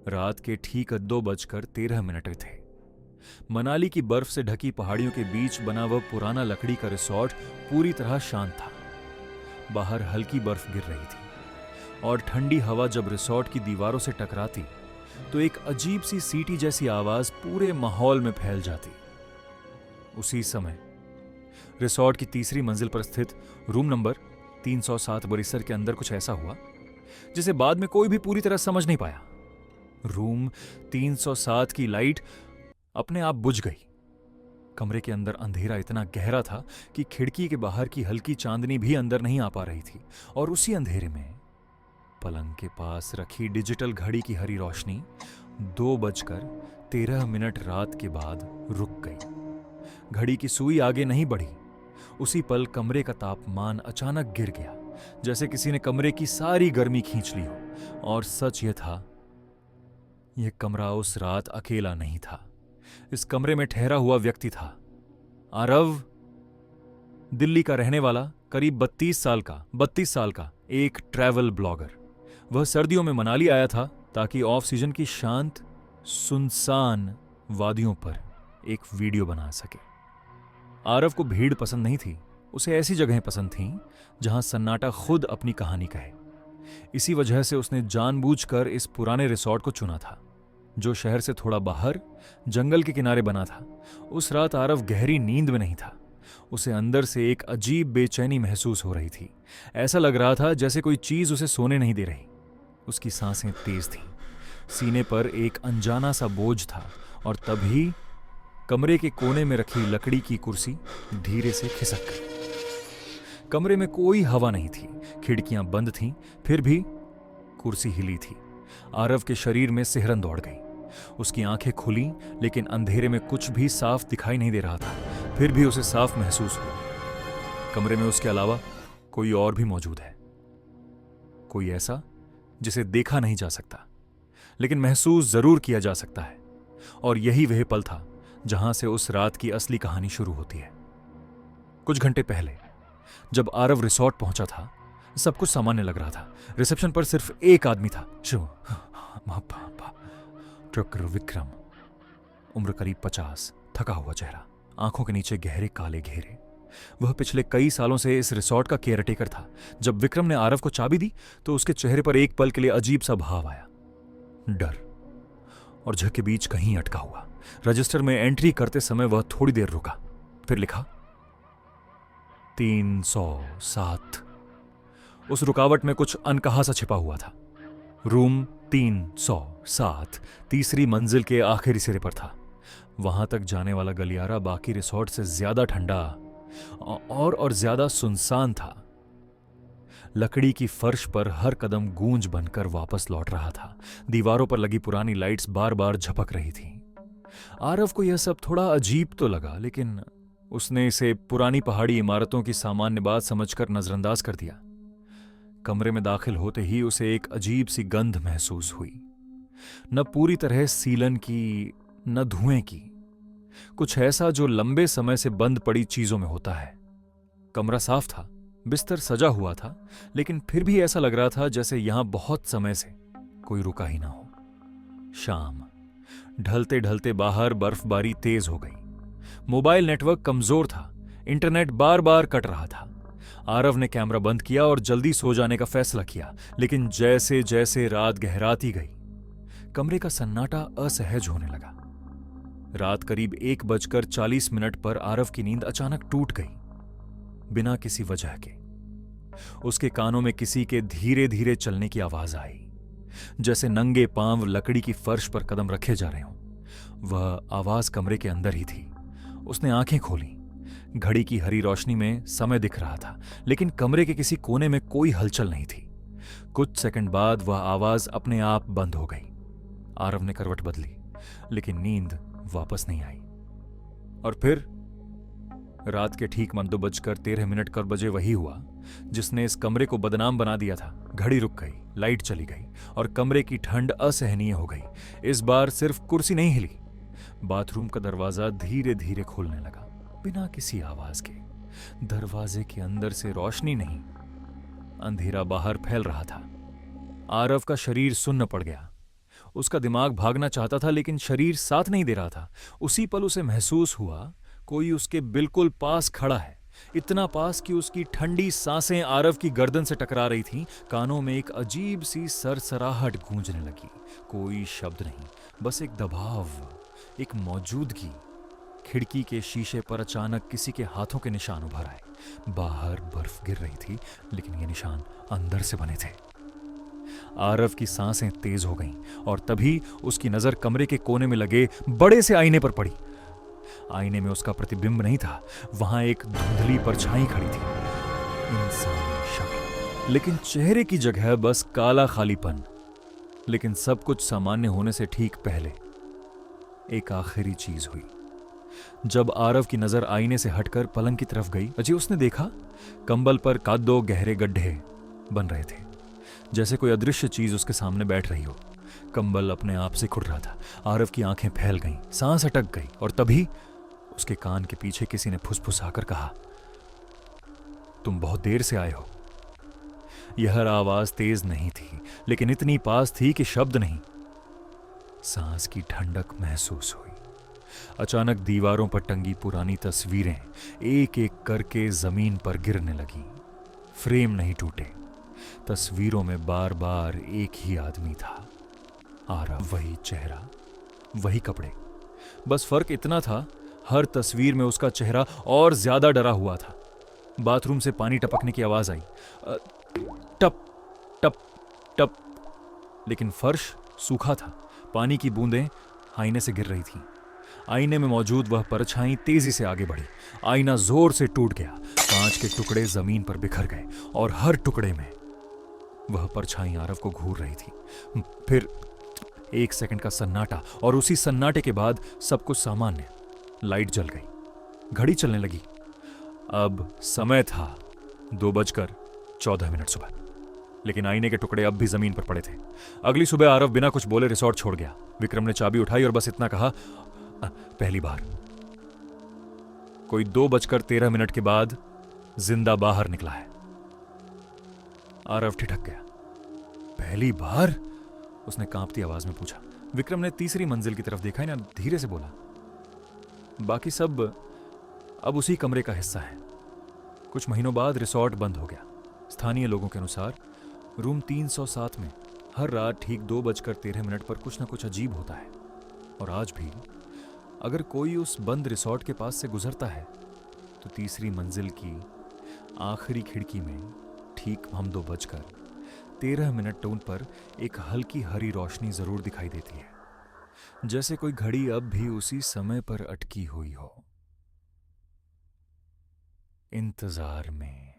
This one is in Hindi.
रात के ठीक 2:13 थे। मनाली की बर्फ से ढकी पहाड़ियों के बीच बना वह पुराना लकड़ी का रिसॉर्ट पूरी तरह शांत था। बाहर हल्की बर्फ गिर रही थी और ठंडी हवा जब रिसॉर्ट की दीवारों से टकराती तो एक अजीब सी सीटी जैसी आवाज पूरे माहौल में फैल जाती। उसी समय रिसॉर्ट की तीसरी मंजिल पर स्थित रूम नंबर 307 परिसर के अंदर कुछ ऐसा हुआ जिसे बाद में कोई भी पूरी तरह समझ नहीं पाया। रूम 307 की लाइट अपने आप बुझ गई। कमरे के अंदर अंधेरा इतना गहरा था कि खिड़की के बाहर की हल्की चांदनी भी अंदर नहीं आ पा रही थी और उसी अंधेरे में पलंग के पास रखी डिजिटल घड़ी की हरी रोशनी 2:13 रात के बाद रुक गई। घड़ी की सुई आगे नहीं बढ़ी। उसी पल कमरे का तापमान अचानक गिर गया, जैसे किसी ने कमरे की सारी गर्मी खींच ली हो। और सच यह था, यह कमरा उस रात अकेला नहीं था। इस कमरे में ठहरा हुआ व्यक्ति था आरव, दिल्ली का रहने वाला, करीब 32 साल का एक ट्रैवल ब्लॉगर। वह सर्दियों में मनाली आया था ताकि ऑफ सीजन की शांत सुनसान वादियों पर एक वीडियो बना सके। आरव को भीड़ पसंद नहीं थी। उसे ऐसी जगहें पसंद थीं जहां सन्नाटा खुद अपनी कहानी कहे। इसी वजह से उसने जानबूझकर इस पुराने रिसॉर्ट को चुना था, जो शहर से थोड़ा बाहर जंगल के किनारे बना था। उस रात आरव गहरी नींद में नहीं था। उसे अंदर से एक अजीब बेचैनी महसूस हो रही थी। ऐसा लग रहा था जैसे कोई चीज उसे सोने नहीं दे रही। उसकी सांसें तेज थीं, सीने पर एक अनजाना सा बोझ था। और तभी कमरे के कोने में रखी लकड़ी की कुर्सी धीरे से खिसक गई। कमरे में कोई हवा नहीं थी, खिड़कियां बंद थीं, फिर भी कुर्सी हिली थी। आरव के शरीर में सिहरन दौड़ गई। उसकी आंखें खुली, लेकिन अंधेरे में कुछ भी साफ दिखाई नहीं दे रहा था। फिर भी उसे साफ महसूस हुआ कमरे में उसके अलावा कोई और भी मौजूद है। कोई ऐसा जिसे देखा नहीं जा सकता, लेकिन महसूस जरूर किया जा सकता है। और यही वह पल था जहां से उस रात की असली कहानी शुरू होती है। कुछ घंटे पहले जब आरव रिसॉर्ट पहुंचा था, सब कुछ सामान्य लग रहा था। रिसेप्शन पर सिर्फ एक आदमी था, ट्रकर विक्रम। उम्र करीब 50, थका हुआ चेहरा, आंखों के नीचे गहरे काले घेरे। वह पिछले कई सालों से इस रिसॉर्ट का केयरटेकर था। जब विक्रम ने आरव को चाबी दी तो उसके चेहरे पर एक पल के लिए अजीब सा भाव आया, डर और झक के बीच कहीं अटका हुआ। रजिस्टर में एंट्री करते समय वह थोड़ी देर रुका, फिर लिखा 307। उस रुकावट में कुछ अनकहा सा छिपा हुआ था। रूम 307 तीसरी मंजिल के आखिरी सिरे पर था। वहां तक जाने वाला गलियारा बाकी रिसॉर्ट से ज्यादा ठंडा और ज्यादा सुनसान था। लकड़ी की फर्श पर हर कदम गूंज बनकर वापस लौट रहा था। दीवारों पर लगी पुरानी लाइट्स बार बार झपक रही थीं। आरव को यह सब थोड़ा अजीब तो लगा, लेकिन उसने इसे पुरानी पहाड़ी इमारतों की सामान्य बात समझकर नजरअंदाज कर दिया। कमरे में दाखिल होते ही उसे एक अजीब सी गंध महसूस हुई, न पूरी तरह सीलन की, न धुएं की। कुछ ऐसा जो लंबे समय से बंद पड़ी चीजों में होता है। कमरा साफ था, बिस्तर सजा हुआ था, लेकिन फिर भी ऐसा लग रहा था जैसे यहां बहुत समय से कोई रुका ही ना हो। शाम ढलते ढलते बाहर बर्फबारी तेज हो गई। मोबाइल नेटवर्क कमजोर था, इंटरनेट बार बार कट रहा था। आरव ने कैमरा बंद किया और जल्दी सो जाने का फैसला किया, लेकिन जैसे जैसे रात गहराती गई, कमरे का सन्नाटा असहज होने लगा। रात करीब 1:40 पर आरव की नींद अचानक टूट गई, बिना किसी वजह के। उसके कानों में किसी के धीरे धीरे चलने की आवाज आई, जैसे नंगे पांव लकड़ी की फर्श पर कदम रखे जा रहे हों। वह आवाज कमरे के अंदर ही थी। उसने आंखें खोली। घड़ी की हरी रोशनी में समय दिख रहा था, लेकिन कमरे के किसी कोने में कोई हलचल नहीं थी। कुछ सेकंड बाद वह आवाज अपने आप बंद हो गई। आरव ने करवट बदली, लेकिन नींद वापस नहीं आई। और फिर रात के ठीक 2:13 कर बजे वही हुआ जिसने इस कमरे को बदनाम बना दिया था। घड़ी रुक गई, लाइट चली गई और कमरे की ठंड असहनीय हो गई। इस बार सिर्फ कुर्सी नहीं हिली, बाथरूम का दरवाजा धीरे धीरे खुलने लगा, बिना किसी आवाज के। दरवाजे के अंदर से रोशनी नहीं, अंधेरा बाहर फैल रहा था। आरव का शरीर सुन्न पड़ गया। उसका दिमाग भागना चाहता था लेकिन शरीर साथ नहीं दे रहा था। उसी पल उसे महसूस हुआ कोई उसके बिल्कुल पास खड़ा है, इतना पास कि उसकी ठंडी सांसें आरव की गर्दन से टकरा रही थीं। कानों में एक अजीब सी सरसराहट गूंजने लगी। कोई शब्द नहीं, बस एक दबाव, एक मौजूदगी। खिड़की के शीशे पर अचानक किसी के हाथों के निशान उभर आए। बाहर बर्फ गिर रही थी लेकिन ये निशान अंदर से बने थे। आरव की सांसें तेज हो गईं और तभी उसकी नजर कमरे के कोने में लगे बड़े से आईने पर पड़ी। आईने में उसका प्रतिबिंब नहीं था, वहां एक धुंधली परछाई खड़ी थी, इंसानी शक्ल, लेकिन चेहरे की जगह बस काला खालीपन। लेकिन सब कुछ सामान्य होने से ठीक पहले एक आखिरी चीज हुई। जब आरव की नजर आईने से हटकर पलंग की तरफ गई, अजय उसने देखा कंबल पर दो गहरे गड्ढे बन रहे थे, जैसे कोई अदृश्य चीज उसके सामने बैठ रही हो। कंबल अपने आप से खुल रहा था। आरव की आंखें फैल गईं, सांस अटक गई और तभी उसके कान के पीछे किसी ने फुसफुसाकर कहा, तुम बहुत देर से आए हो। यह आवाज तेज नहीं थी लेकिन इतनी पास थी कि शब्द नहीं, सांस की ठंडक महसूस हुई। अचानक दीवारों पर टंगी पुरानी तस्वीरें एक एक करके जमीन पर गिरने लगीं। फ्रेम नहीं टूटे, तस्वीरों में बार बार एक ही आदमी था, आरव। वही चेहरा, वही कपड़े, बस फर्क इतना था हर तस्वीर में उसका चेहरा और ज्यादा डरा हुआ था। बाथरूम से पानी टपकने की आवाज आई, टप टप टप, लेकिन फर्श सूखा था। पानी की बूंदें आईने से गिर रही थीं। आईने में मौजूद वह परछाई तेजी से आगे बढ़ी। आईना जोर से टूट गया, कांच के टुकड़े जमीन पर बिखर गए और हर टुकड़े में वह परछाई आरव को घूर रही थी। फिर 1 सेकंड का सन्नाटा और उसी सन्नाटे के बाद सब कुछ सामान्य। लाइट जल गई, घड़ी चलने लगी। अब समय था 2:14 सुबह, लेकिन आईने के टुकड़े अब भी जमीन पर पड़े थे। अगली सुबह आरव बिना कुछ बोले रिसॉर्ट छोड़ गया। विक्रम ने चाबी उठाई और बस इतना कहा, पहली बार। कोई 2:13 के बाद जिंदा बाहर निकला है। आरव ठिठक गया। पहली बार? उसने कांपती आवाज में पूछा। विक्रम ने तीसरी मंजिल की तरफ देखा ना धीरे से बोला, बाकी सब अब उसी कमरे का हिस्सा है। कुछ महीनों बाद रिसॉर्ट बंद हो गया। स्थानीय लोगों के अनुसार रूम 307 में हर रात ठीक 2:13 पर कुछ न कुछ अजीब होता है। और आज भी अगर कोई उस बंद रिसॉर्ट के पास से गुजरता है तो तीसरी मंजिल की आखिरी खिड़की में ठीक हम 2:13 टोन पर एक हल्की हरी रोशनी जरूर दिखाई देती है, जैसे कोई घड़ी अब भी उसी समय पर अटकी हुई हो, इंतजार में।